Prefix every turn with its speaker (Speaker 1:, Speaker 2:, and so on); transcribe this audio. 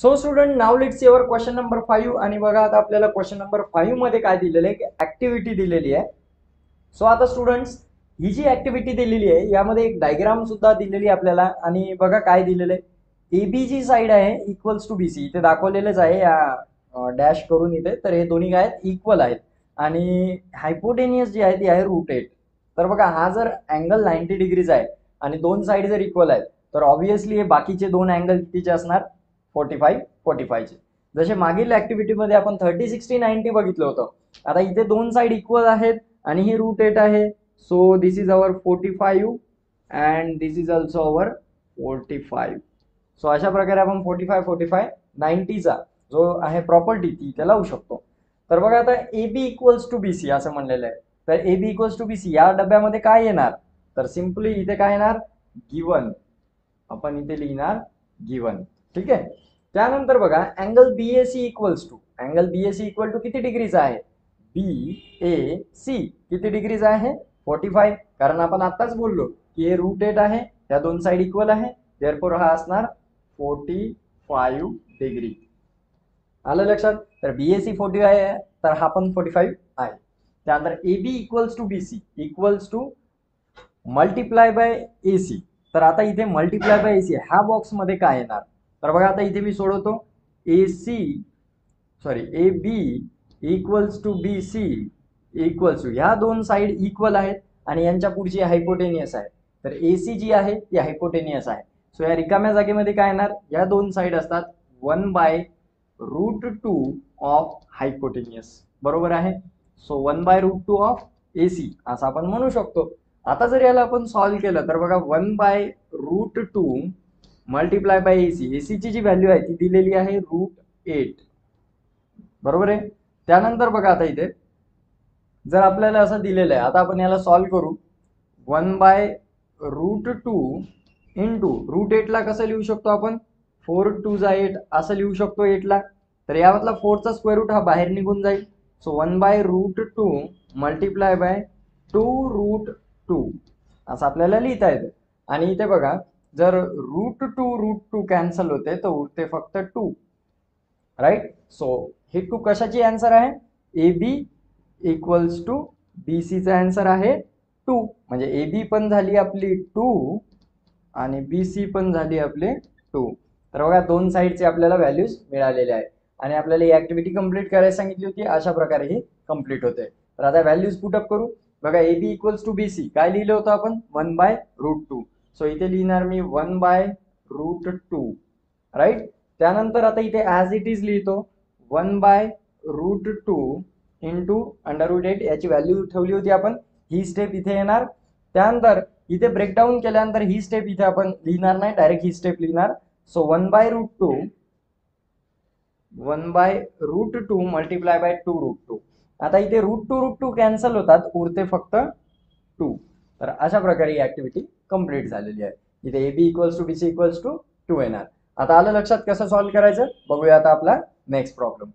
Speaker 1: So student now let's see our question number 5 आणि बघा आता आपल्याला क्वेश्चन नंबर 5 मध्ये काय दिलेलं आहे की ऍक्टिव्हिटी दिलेली आहे. सो आता स्टुडंट्स ही जी ऍक्टिव्हिटी दिलेली आहे यामध्ये एक डायग्राम सुद्धा दिलेली आहे आपल्याला आणि बघा काय दिलेलं आहे AB जी साइड आहे इक्वल्स टू BC इथे दाखवलेलंच आहे या डॅश करून इथे. तर हे दोन्ही काय आहेत इक्वल आहेत आणि हायपोटेनियस जी आहे ती आहे √8. तर बघा हा जर अँगल 90 डिग्रीज आहे आणि दोन साइड जर इक्वल आहेत तर ऑब्व्हियसली हे बाकीचे दोन अँगल कितीचे असणार 45 चे. जसे मागील ऍक्टिव्हिटी मध्ये आपण 30 60 90 बघितलं होतं. आता इथे दोन साइड इक्वल आहेत आणि ही √8 आहे. So this is our 45 and this is also our 45. So अशा प्रकारे आपण 45 90 चा जो आहे प्रॉपर्टी ती इथे लावू शकतो. तर बघा आता AB इक्वल्स टू BC असं म्हणलेलं आहे. तर AB इक्वल्स टू BC या डब्यामध्ये काय येणार तर सिंपली इथे काय येणार गिवन. आपण इथे लिहिणार गिवन. ठीक आहे. त्यानंतर बघा अँगल BAC इक्वल टू किती डिग्रीचा आहे BAC किती डिग्रीचा आहे 45. कारण आपण आताच बोललो की हे √8 आहे त्या दोन साइड इक्वल आहे देअरफॉर हा असणार 45 डिग्री. आलं लक्षात. तर BAC 40 आहे तर हा पण 45 आहे. त्यानंतर AB equals to BC equals to multiply by AC. तर आता इथे मल्टिप्लाय बाय AC ह्या बॉक्स मध्ये काय येणार तर बघा आता इथे मी सोडवतो AB equals to BC equals to ह्या दोन साइड इक्वल आहेत आणि यांच्या पुढची हायपोटेनियस आहे. तर AC जी आहे ती हायपोटेनियस आहे. सो या रिकाम्या जागेमध्ये काय येणार या दोन साइड असतात 1/√2 ऑफ हायपोटेनियस. बरोबर आहे. सो 1/√2 ऑफ AC असं आपण म्हणू शकतो. आता जर याला आपण सॉल्व्ह केलं तर बघा 1/√2 मल्टिप्लाय बाय AC ची जी व्हॅल्यू आहे ती दिलेली आहे √8. बरोबर आहे. त्यानंतर बघा आता इथे जर आपल्याला असं दिलेलं आहे आता आपण याला सॉल्व्ह करू 1/√2 इंटू √8 ला कसं लिहू शकतो आपण 4 2 8 असं लिहू शकतो 8 ला. तर यामधला 4 चा स्क्वेअर रूट हा बाहेर निघून जाईल. सो 1/√2 मल्टिप्लाय बाय 2√2 असं आपल्याला लिहिता येतं. आणि इथे बघा जर √2 कॅन्सल होते तर उरते फक्त 2. राईट. सो हे 2 कशाची आन्सर आहे AB इक्वल्स टू BC चा आन्सर आहे 2. म्हणजे AB पण झाली आपली 2 आणि BC पण झाली आपले 2. तर बघा दोन साइडचे आपल्याला व्हॅल्यूज मिळालेले आहेत आणि आपल्याला ही ऍक्टिव्हिटी कंप्लीट करायला सांगितली होती. अशा प्रकारे ही कंप्लीट होते. तर आता व्हॅल्यूज पुटअप करू. बघा AB इक्वल्स टू BC काय लिहिलं होतं आपण 1/√2. सो इथे लिहिणार मी 1/√2. राईट. त्यानंतर आता इथे ऍज इट इज लिहितो 1/√2 इंटू √8 याची व्हॅल्यू ठेवली होती आपण. ही स्टेप इथे येणार. त्यानंतर इथे ब्रेकडाऊन केल्यानंतर ही स्टेप इथे आपण लिहिणार नाही डायरेक्ट ही स्टेप लिहिणार. So 1/√2 multiply by 2√2. आता इथे √2 कॅन्सल होतात उरते फक्त 2. तर अशा प्रकारे ही ऍक्टिव्हिटी कंप्लीट झालेली आहे. इथे AB equals to BC equals to 2 येणार. आता आलं लक्षात कसं सॉल्व्ह करायचं बघूया आता आपला नेक्स्ट प्रॉब्लेम.